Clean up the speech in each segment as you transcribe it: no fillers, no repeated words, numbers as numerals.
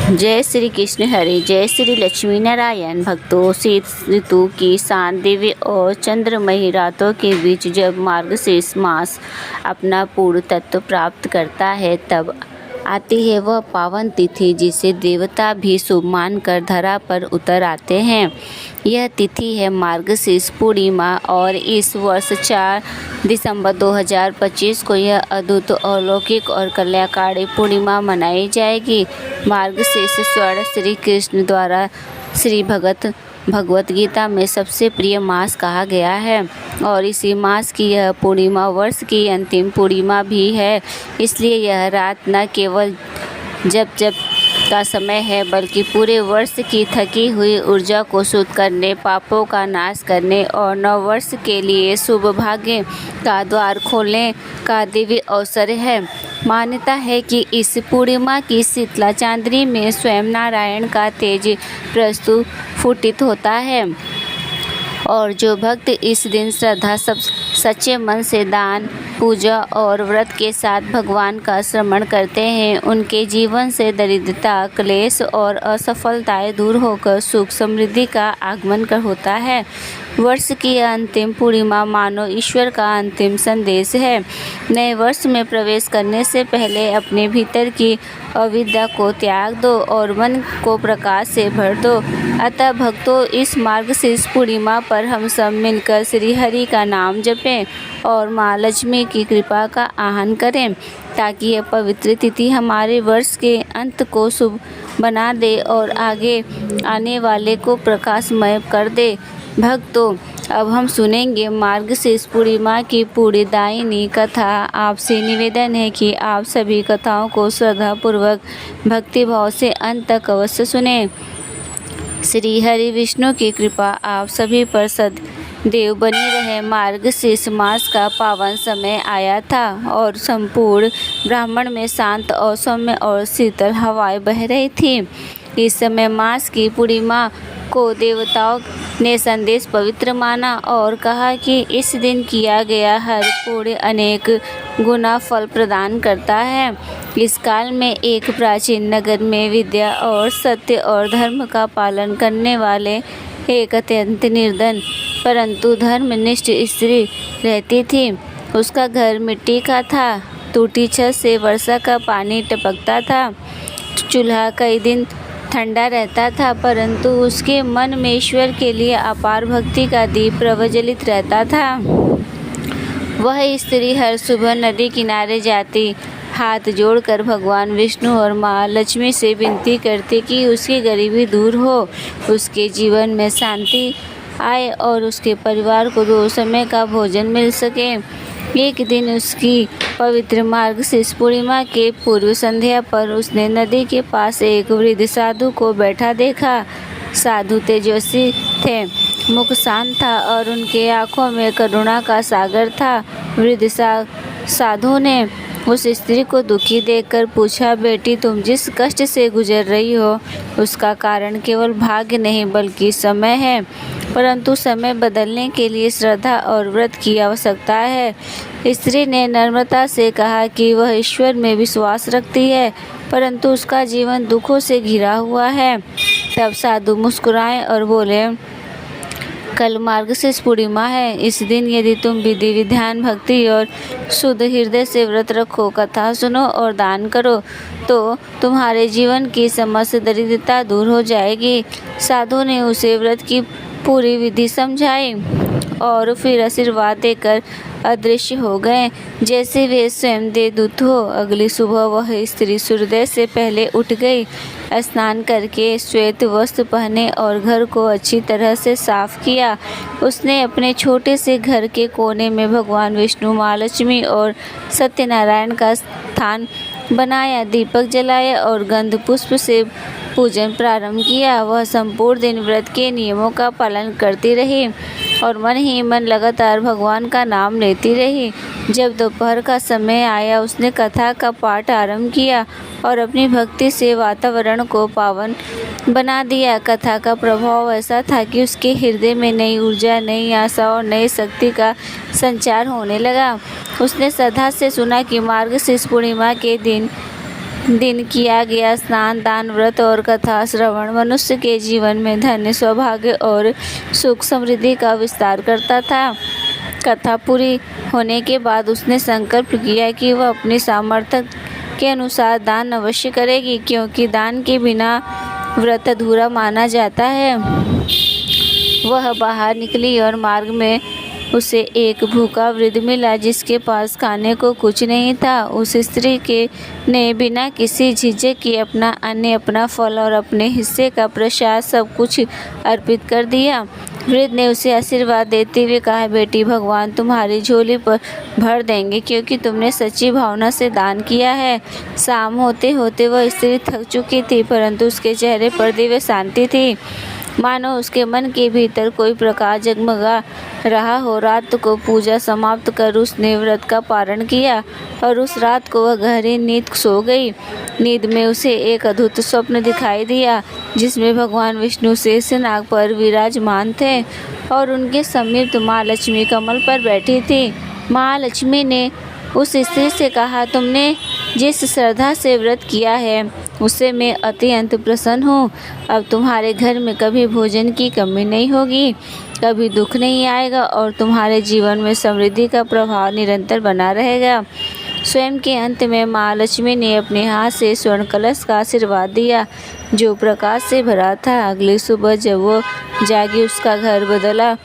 जय श्री कृष्ण हरे, जय श्री लक्ष्मी नारायण। भक्तों, शीत ऋतु की शांत दिव्य और चंद्रमयी रातों के बीच जब मार्गशीर्ष मास अपना पूर्ण तत्व प्राप्त करता है, तब आती है वह पावन तिथि जिसे देवता भी शुभ मानकर धरा पर उतर आते हैं। यह तिथि है मार्गशीर्ष पूर्णिमा और इस वर्ष 4 दिसंबर 2025 को यह अद्भुत, अलौकिक और कल्याणकारी पूर्णिमा मनाई जाएगी। मार्गशीर्ष स्वर्ण श्री कृष्ण द्वारा श्री भगवत गीता में सबसे प्रिय मास कहा गया है और इसी मास की यह पूर्णिमा वर्ष की अंतिम पूर्णिमा भी है। इसलिए यह रात न केवल जप का समय है, बल्कि पूरे वर्ष की थकी हुई ऊर्जा को शुद्ध करने, पापों का नाश करने और नव वर्ष के लिए शुभ भाग्य का द्वार खोलने का दिव्य अवसर है। मान्यता है कि इस पूर्णिमा की शीतला चांदनी में स्वयं नारायण का तेज प्रस्फुटित होता है और जो भक्त इस दिन श्रद्धा सच्चे मन से दान, पूजा और व्रत के साथ भगवान का स्मरण करते हैं, उनके जीवन से दरिद्रता, क्लेश और असफलताएं दूर होकर सुख समृद्धि का आगमन होता है। वर्ष की अंतिम पूर्णिमा मानो ईश्वर का अंतिम संदेश है। नए वर्ष में प्रवेश करने से पहले अपने भीतर की अविद्या को त्याग दो और मन को प्रकाश से भर दो। अतः भक्तों, इस मार्गशीर्ष पूर्णिमा पर हम सब मिलकर श्री हरि का नाम जपें और माँ लक्ष्मी की कृपा का आह्वान करें, ताकि यह पवित्र तिथि हमारे वर्ष के अंत को शुभ बना दे और आगे आने वाले को प्रकाशमय कर दे। भक्तों, अब हम सुनेंगे मार्गशीर्ष पूर्णिमा की पूरी दायिनी कथा। आपसे निवेदन है कि आप सभी कथाओं को श्रद्धापूर्वक भक्तिभाव से अंत तक अवश्य सुनें। श्री हरि विष्णु की कृपा आप सभी पर सदैव बनी रहे। मार्गशीर्ष मास का पावन समय आया था और संपूर्ण ब्रह्मांड में शांत और सौम्य और शीतल हवाएं बह रही थी। इस समय मास की पूर्णिमा को देवताओं ने संदेश पवित्र माना और कहा कि इस दिन किया गया हर पुण्य अनेक गुना फल प्रदान करता है। इस काल में एक प्राचीन नगर में विद्या और सत्य और धर्म का पालन करने वाले एक अत्यंत निर्धन परंतु धर्मनिष्ठ स्त्री रहती थी। उसका घर मिट्टी का था, टूटी छत से वर्षा का पानी टपकता था। चूल्हा कई दिन ठंडा रहता था, परंतु उसके मन में ईश्वर के लिए अपार भक्ति का दीप प्रज्वलित रहता था। वह स्त्री हर सुबह नदी किनारे जाती, हाथ जोड़कर भगवान विष्णु और माँ लक्ष्मी से विनती करती कि उसकी गरीबी दूर हो, उसके जीवन में शांति आए और उसके परिवार को 2 समय का भोजन मिल सके। एक दिन उसकी पवित्र मार्गशीर्ष पूर्णिमा के पूर्व संध्या पर उसने नदी के पास एक वृद्ध साधु को बैठा देखा। साधु तेजस्वी थे, मुख शांत था और उनके आंखों में करुणा का सागर था। वृद्ध साधु ने उस स्त्री को दुखी देखकर पूछा, बेटी, तुम जिस कष्ट से गुजर रही हो उसका कारण केवल भाग्य नहीं बल्कि समय है, परंतु समय बदलने के लिए श्रद्धा और व्रत की आवश्यकता है। स्त्री ने नम्रता से कहा कि वह ईश्वर में विश्वास रखती है, परंतु उसका जीवन दुखों से घिरा हुआ है। तब साधु मुस्कुराए और बोले, कल मार्गशीर्ष पूर्णिमा है। इस दिन यदि तुम विधि विधान, भक्ति और शुद्ध हृदय से व्रत रखो, कथा सुनो और दान करो, तो तुम्हारे जीवन की समस्त दरिद्रता दूर हो जाएगी। साधु ने उसे व्रत की पूरी विधि समझाई और फिर आशीर्वाद देकर अदृश्य हो गए, जैसे वे स्वयं देवदूत हो। अगली सुबह वह स्त्री सूर्योदय से पहले उठ गई, स्नान करके श्वेत वस्त्र पहने और घर को अच्छी तरह से साफ किया। उसने अपने छोटे से घर के कोने में भगवान विष्णु, माँ लक्ष्मी और सत्यनारायण का स्थान बनाया, दीपक जलाया और गंध पुष्प से पूजन प्रारंभ किया। वह संपूर्ण दिन व्रत के नियमों का पालन करती रही और मन ही मन लगातार भगवान का नाम लेती रही। जब दोपहर का समय आया, उसने कथा का पाठ आरंभ किया और अपनी भक्ति से वातावरण को पावन बना दिया। कथा का प्रभाव ऐसा था कि उसके हृदय में नई ऊर्जा, नई आशा और नई शक्ति का संचार होने लगा। उसने श्रद्धा से सुना कि मार्गशीर्ष पूर्णिमा के दिन दिन किया गया स्नान, दान, व्रत और कथा श्रवण मनुष्य के जीवन में धन्य, सौभाग्य और सुख समृद्धि का विस्तार करता था। कथा पूरी होने के बाद उसने संकल्प किया कि वह अपनी सामर्थ्य के अनुसार दान अवश्य करेगी, क्योंकि दान के बिना व्रत अधूरा माना जाता है। वह बाहर निकली और मार्ग में उसे एक भूखा वृद्ध मिला जिसके पास खाने को कुछ नहीं था। उस स्त्री के ने बिना किसी झिझक के अपना अन्न, अपना फल और अपने हिस्से का प्रसाद सब कुछ अर्पित कर दिया। वृद्ध ने उसे आशीर्वाद देते हुए कहा, बेटी, भगवान तुम्हारी झोली पर भर देंगे, क्योंकि तुमने सच्ची भावना से दान किया है। शाम होते होते वह स्त्री थक चुकी थी, परंतु उसके चेहरे पर दिव्य शांति थी, मानो उसके मन के भीतर कोई प्रकाश जगमगा रहा हो। रात को पूजा समाप्त कर उसने व्रत का पारण किया और उस रात को वह गहरी नींद सो गई। नींद में उसे एक अद्भुत स्वप्न दिखाई दिया, जिसमें भगवान विष्णु शेषनाग पर विराजमान थे और उनके समीप माँ लक्ष्मी कमल पर बैठी थी। माँ लक्ष्मी ने उस स्त्री से कहा, तुमने जिस श्रद्धा से व्रत किया है उससे मैं अत्यंत प्रसन्न हूँ। अब तुम्हारे घर में कभी भोजन की कमी नहीं होगी, कभी दुख नहीं आएगा और तुम्हारे जीवन में समृद्धि का प्रभाव निरंतर बना रहेगा। स्वयं के अंत में माँ लक्ष्मी ने अपने हाथ से स्वर्ण कलश का आशीर्वाद दिया, जो प्रकाश से भरा था। अगली सुबह जब वो जागी, उसका घर बदला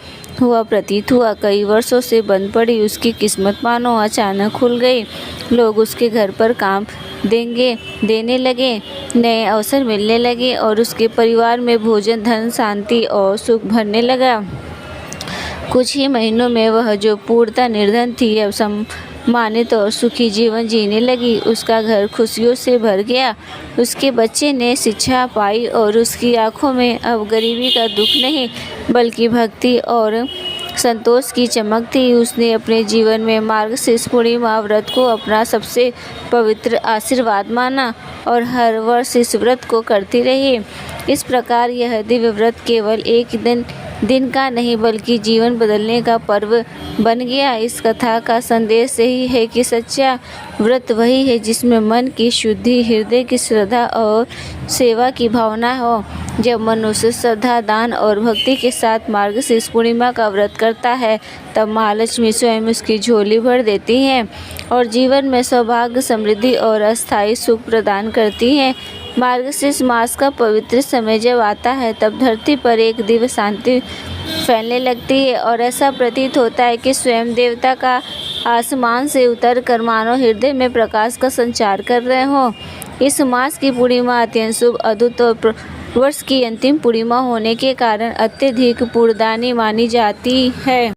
हुआ प्रतीत हुआ। कई वर्षों से बंद पड़ी उसकी किस्मत मानो अचानक खुल गई। लोग उसके घर पर काम देने लगे, नए अवसर मिलने लगे और उसके परिवार में भोजन, धन, शांति और सुख भरने लगा। कुछ ही महीनों में वह जो पूर्णतः निर्धन थी, अब सम्मानित और सुखी जीवन जीने लगी। उसका घर खुशियों से भर गया। उसके बच्चे ने शिक्षा पाई और उसकी आंखों में अब गरीबी का दुख नहीं, बल्कि भक्ति और संतोष की चमक थी। उसने अपने जीवन में मार्गशीर्ष पूर्णिमा व्रत को अपना सबसे पवित्र आशीर्वाद माना और हर वर्ष इस व्रत को करती रही। इस प्रकार यह दिव्य व्रत केवल एक दिन का नहीं, बल्कि जीवन बदलने का पर्व बन गया। इस कथा का संदेश यही है कि सच्चा व्रत वही है जिसमें मन की शुद्धि, हृदय की श्रद्धा और सेवा की भावना हो। जब मनुष्य श्रद्धा, दान और भक्ति के साथ मार्गशीर्ष पूर्णिमा का व्रत करता है, तब महालक्ष्मी स्वयं उसकी झोली भर देती हैं और जीवन में सौभाग्य, समृद्धि और अस्थायी सुख प्रदान करती हैं। मार्गशीर्ष मास का पवित्र समय जब आता है, तब धरती पर एक दिव्य शांति फैलने लगती है और ऐसा प्रतीत होता है कि स्वयं देवता का आसमान से उतर कर मानो हृदय में प्रकाश का संचार कर रहे हों। इस मास की पूर्णिमा अत्यंत शुभ, अद्भुत और वर्ष की अंतिम पूर्णिमा होने के कारण अत्यधिक पुण्यदायी मानी जाती है।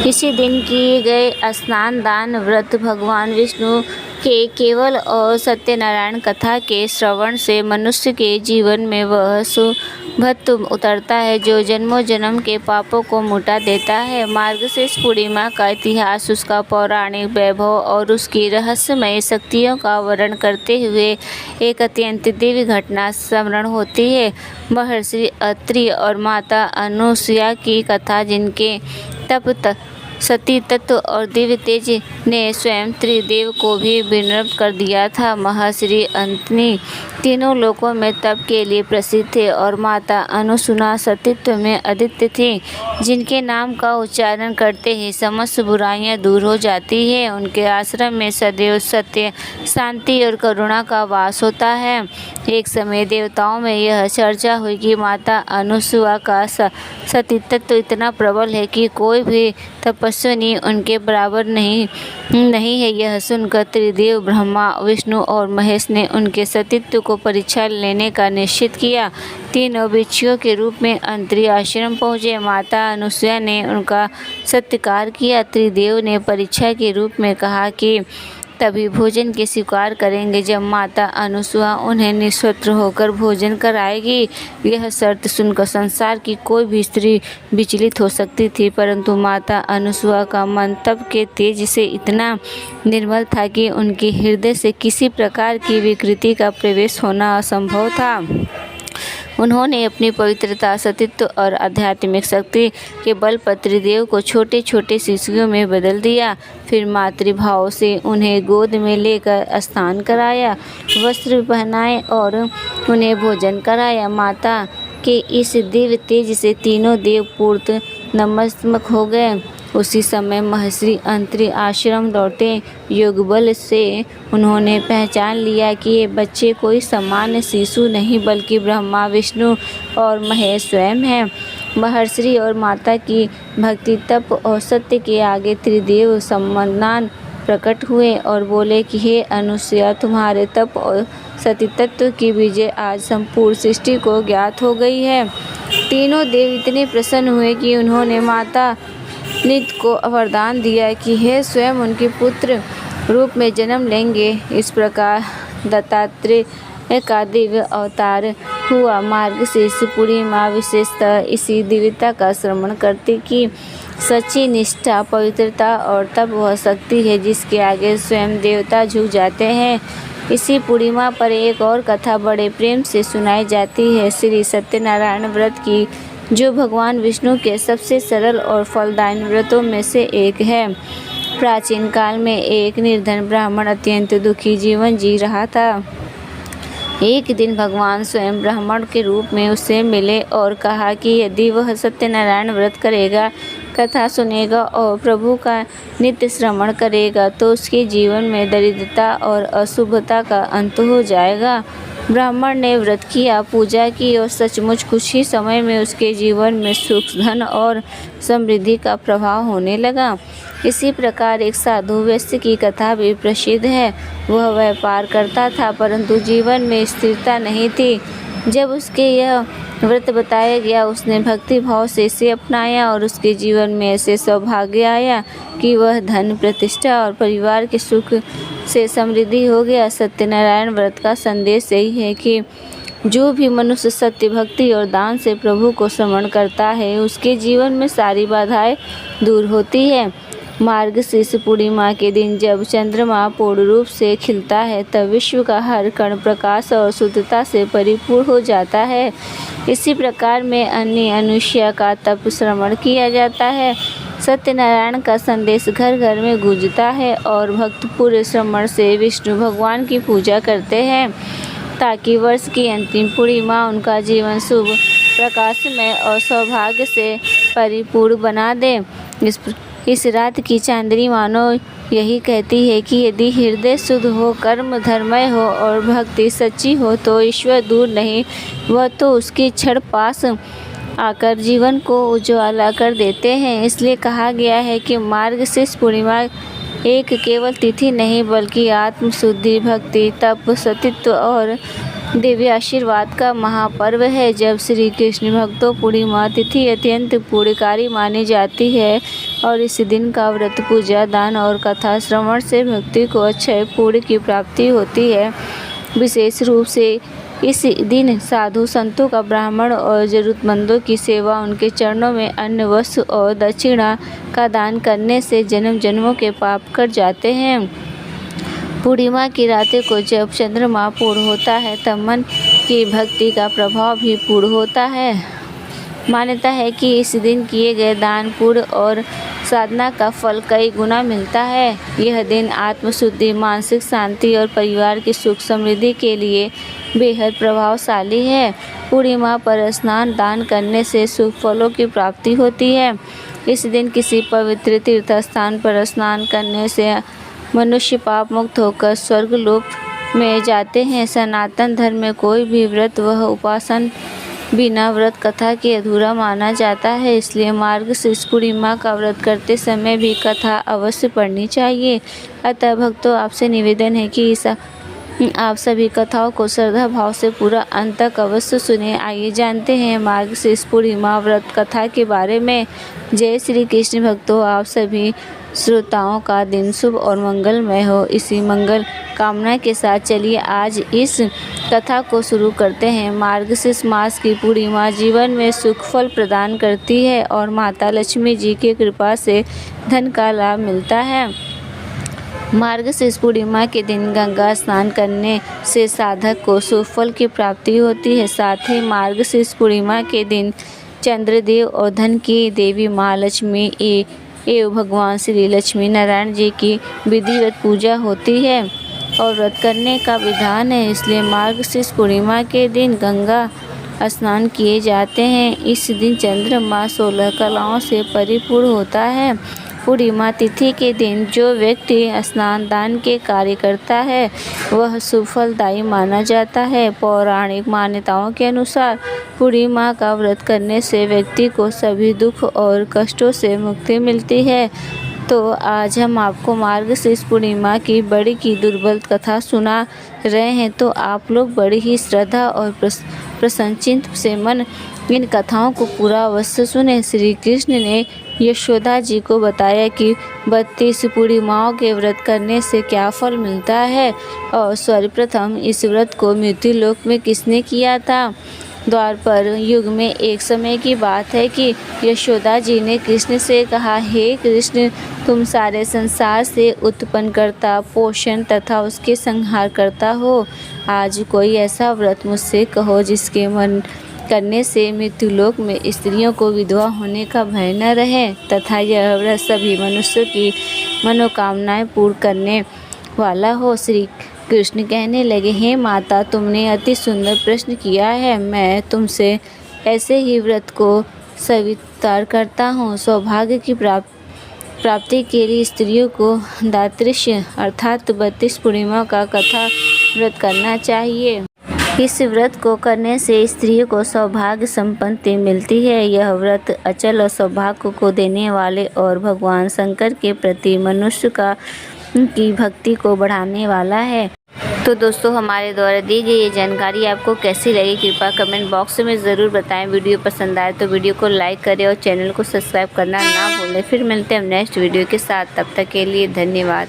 इसी दिन किए गए स्नान, दान, व्रत भगवान विष्णु के केवल और सत्यनारायण कथा के श्रवण से मनुष्य के जीवन में वह शुभत्व उतरता है, जो जन्मों जन्म के पापों को मिटा देता है। मार्गशीर्ष पूर्णिमा का इतिहास, उसका पौराणिक वैभव और उसकी रहस्यमय शक्तियों का वर्णन करते हुए एक अत्यंत दिव्य घटना स्मरण होती है। महर्षि अत्रि और माता अनुसुईया की कथा, जिनके तप, सती तत्व और दिव्य तेज ने स्वयं त्रिदेव को भी विनम्र कर दिया था। महर्षि अत्रि तीनों लोकों में तप के लिए प्रसिद्ध थे और माता अनुसुईया सतीत्व में अद्वितीय थी, जिनके नाम का उच्चारण करते ही समस्त बुराइयां दूर हो जाती हैं। उनके आश्रम में सदैव सत्य, शांति और करुणा का वास होता है। एक समय देवताओं में यह चर्चा हुई कि माता अनुसुईया का सतीत्व इतना प्रबल है कि कोई भी तपस्विनी उनके बराबर नहीं है। यह सुनकर त्रिदेव ब्रह्मा, विष्णु और महेश ने उनके सतीत्व को परीक्षा लेने का निश्चय किया। तीनों भिक्षुओं के रूप में अत्रि आश्रम पहुँचे। माता अनुसुईया ने उनका सत्कार किया। त्रिदेव ने परीक्षा के रूप में कहा कि तभी भोजन के स्वीकार करेंगे जब माता अनुसुईया उन्हें निस्वत्र होकर भोजन कराएगी। यह शर्त सुनकर संसार की कोई भी स्त्री विचलित हो सकती थी, परंतु माता अनुसुईया का मन तप के तेज से इतना निर्मल था कि उनके हृदय से किसी प्रकार की विकृति का प्रवेश होना असंभव था। उन्होंने अपनी पवित्रता, सतीत्व और आध्यात्मिक शक्ति के बल पर त्रिदेव को छोटे छोटे शिशुओं में बदल दिया। फिर मातृभाव से उन्हें गोद में लेकर स्नान कराया, वस्त्र पहनाए और उन्हें भोजन कराया। माता के इस दिव्य तेज से तीनों देव पूर्ण नतमस्तक हो गए। उसी समय महर्षि अंतरी आश्रम लौटे। योग बल से उन्होंने पहचान लिया कि ये बच्चे कोई सामान्य शिशु नहीं बल्कि ब्रह्मा, विष्णु और महेश स्वयं हैं। महर्षि और माता की भक्ति, तप और सत्य के आगे त्रिदेव सम्मान प्रकट हुए और बोले कि हे अनुसुया, तुम्हारे तप और सतीतत्व की विजय आज संपूर्ण सृष्टि को ज्ञात हो गई है। तीनों देव इतने प्रसन्न हुए कि उन्होंने माता नित को वरदान दिया कि हे स्वयं उनके पुत्र रूप में जन्म लेंगे। इस प्रकार दत्तात्रेय का दिव्य अवतार हुआ। मार्गशीर्ष पूर्णिमा विशेषतः इसी दिव्यता का श्रवण करती कि सच्ची निष्ठा, पवित्रता और तप वह शक्ति है जिसके आगे स्वयं देवता झुक जाते हैं। इसी पूर्णिमा पर एक और कथा बड़े प्रेम से सुनाई जाती है, श्री सत्यनारायण व्रत की, जो भगवान विष्णु के सबसे सरल और फलदायी व्रतों में से एक है। प्राचीन काल में एक निर्धन ब्राह्मण अत्यंत दुखी जीवन जी रहा था। एक दिन भगवान स्वयं ब्राह्मण के रूप में उससे मिले और कहा कि यदि वह सत्यनारायण व्रत करेगा, कथा सुनेगा और प्रभु का नित्य श्रवण करेगा तो उसके जीवन में दरिद्रता और अशुभता का अंत हो जाएगा। ब्राह्मण ने व्रत किया, पूजा की और सचमुच कुछ ही समय में उसके जीवन में सुख, धन और समृद्धि का प्रभाव होने लगा। इसी प्रकार एक साधु वैश्य की कथा भी प्रसिद्ध है। वह व्यापार करता था परंतु जीवन में स्थिरता नहीं थी। जब उसके यह व्रत बताया गया, उसने भक्ति भाव से इसे अपनाया और उसके जीवन में ऐसे सौभाग्य आया कि वह धन, प्रतिष्ठा और परिवार के सुख से समृद्धि हो गया। सत्यनारायण व्रत का संदेश यही है कि जो भी मनुष्य सत्य, भक्ति और दान से प्रभु को स्मरण करता है, उसके जीवन में सारी बाधाएं दूर होती है। मार्गशीर्ष पूर्णिमा के दिन जब चंद्रमा पूर्ण रूप से खिलता है, तब विश्व का हर कण प्रकाश और शुद्धता से परिपूर्ण हो जाता है। इसी प्रकार में अन्य अनुष्या का तप श्रवण किया जाता है। सत्यनारायण का संदेश घर घर में गूंजता है और भक्त पूरे श्रवण से विष्णु भगवान की पूजा करते हैं ताकि वर्ष की अंतिम पूर्णिमा उनका जीवन शुभ, प्रकाशमय और सौभाग्य से परिपूर्ण बना दे। इस रात की चांदनी मानो यही कहती है कि यदि हृदय शुद्ध हो, कर्म धर्ममय हो और भक्ति सच्ची हो तो ईश्वर दूर नहीं, वह तो उसके क्षण पास आकर जीवन को उज्ज्वला कर देते हैं। इसलिए कहा गया है कि मार्गशीर्ष पूर्णिमा एक केवल तिथि नहीं बल्कि आत्मशुद्धि, भक्ति, तप, सतीत्व और दिव्य आशीर्वाद का महापर्व है। जब श्री कृष्ण भक्तों पूर्णिमा तिथि अत्यंत पुण्यकारी मानी जाती है और इस दिन का व्रत, पूजा, दान और कथा श्रवण से भक्ति को अक्षय पुण्य की प्राप्ति होती है। विशेष रूप से इस दिन साधु संतों का, ब्राह्मण और जरूरतमंदों की सेवा, उनके चरणों में अन्न, वस्त्र और दक्षिणा का दान करने से जन्म जन्मों के पाप कट जाते हैं। पूर्णिमा की रातें को जब चंद्रमा पूर्ण होता है तब मन की भक्ति का प्रभाव भी पूर्ण होता है। मान्यता है कि इस दिन किए गए दान, पुण्य और साधना का फल कई गुना मिलता है। यह दिन आत्मशुद्धि, मानसिक शांति और परिवार की सुख समृद्धि के लिए बेहद प्रभावशाली है। पूर्णिमा पर स्नान दान करने से शुभ फलों की प्राप्ति होती है। इस दिन किसी पवित्र तीर्थ स्थान पर स्नान करने से मनुष्य पाप मुक्त होकर स्वर्ग लोक में जाते हैं। सनातन धर्म में कोई भी व्रत व उपासन बिना व्रत कथा के अधूरा माना जाता है। इसलिए मार्गशीर्ष पूर्णिमा का व्रत करते समय भी कथा अवश्य पढ़नी चाहिए। अतः भक्तों, आपसे निवेदन है कि आप सभी कथाओं को श्रद्धा भाव से पूरा अंत तक अवश्य सुने। आइए जानते हैं मार्गशीर्ष पूर्णिमा व्रत कथा के बारे में। जय श्री कृष्ण भक्तों, आप सभी श्रोताओं का दिन शुभ और मंगलमय हो। इसी मंगल कामना के साथ चलिए आज इस कथा को शुरू करते हैं। मार्गशीर्ष मास की पूर्णिमा जीवन में सुख फल प्रदान करती है और माता लक्ष्मी जी की कृपा से धन का लाभ मिलता है। मार्गशीर्ष पूर्णिमा के दिन गंगा स्नान करने से साधक को शुभ फल की प्राप्ति होती है। साथ ही मार्गशीर्ष पूर्णिमा के दिन चंद्रदेव और धन की देवी माँ लक्ष्मी एवं भगवान श्री लक्ष्मी नारायण जी की विधिवत पूजा होती है और व्रत करने का विधान है। इसलिए मार्गशीर्ष पूर्णिमा के दिन गंगा स्नान किए जाते हैं। इस दिन चंद्रमा 16 कलाओं से परिपूर्ण होता है। पूर्णिमा तिथि के दिन जो व्यक्ति स्नान दान के कार्य करता है वह शुभ फलदायी माना जाता है। पौराणिक मान्यताओं के अनुसार पूर्णिमा का व्रत करने से व्यक्ति को सभी दुख और कष्टों से मुक्ति मिलती है। तो आज हम आपको मार्गशीर्ष पूर्णिमा की बड़ी की दुर्बल कथा सुना रहे हैं। तो आप लोग बड़ी ही श्रद्धा और प्रसन्नचित्त से मन इन कथाओं को पूरा अवश्य सुने। श्री कृष्ण ने यशोदा जी को बताया कि 32 पूर्णिमाओं के व्रत करने से क्या फल मिलता है और सर्वप्रथम इस व्रत को मृत्यु लोक में किसने किया था। द्वापर युग में एक समय की बात है कि यशोदा जी ने कृष्ण से कहा, हे कृष्ण, तुम सारे संसार से उत्पन्न करता, पोषण तथा उसके संहार करता हो। आज कोई ऐसा व्रत मुझसे कहो जिसके मन करने से मृत्युलोक में स्त्रियों को विधवा होने का भय न रहे तथा यह व्रत सभी मनुष्यों की मनोकामनाएं पूर्ण करने वाला हो। श्री कृष्ण कहने लगे, हे माता, तुमने अति सुंदर प्रश्न किया है। मैं तुमसे ऐसे ही व्रत को स्वीकार करता हूँ। सौभाग्य की प्राप्ति के लिए स्त्रियों को दातृष्य अर्थात 32 पूर्णिमा का कथा व्रत करना चाहिए। इस व्रत को करने से स्त्रियों को सौभाग्य संपत्ति मिलती है। यह व्रत अचल और सौभाग्य को देने वाले और भगवान शंकर के प्रति मनुष्य की भक्ति को बढ़ाने वाला है। तो दोस्तों, हमारे द्वारा दी गई ये जानकारी आपको कैसी लगी कृपया कमेंट बॉक्स में ज़रूर बताएं। वीडियो पसंद आए तो वीडियो को लाइक करें और चैनल को सब्सक्राइब करना ना भूलें। फिर मिलते हैं हम नेक्स्ट वीडियो के साथ। तब तक के लिए धन्यवाद।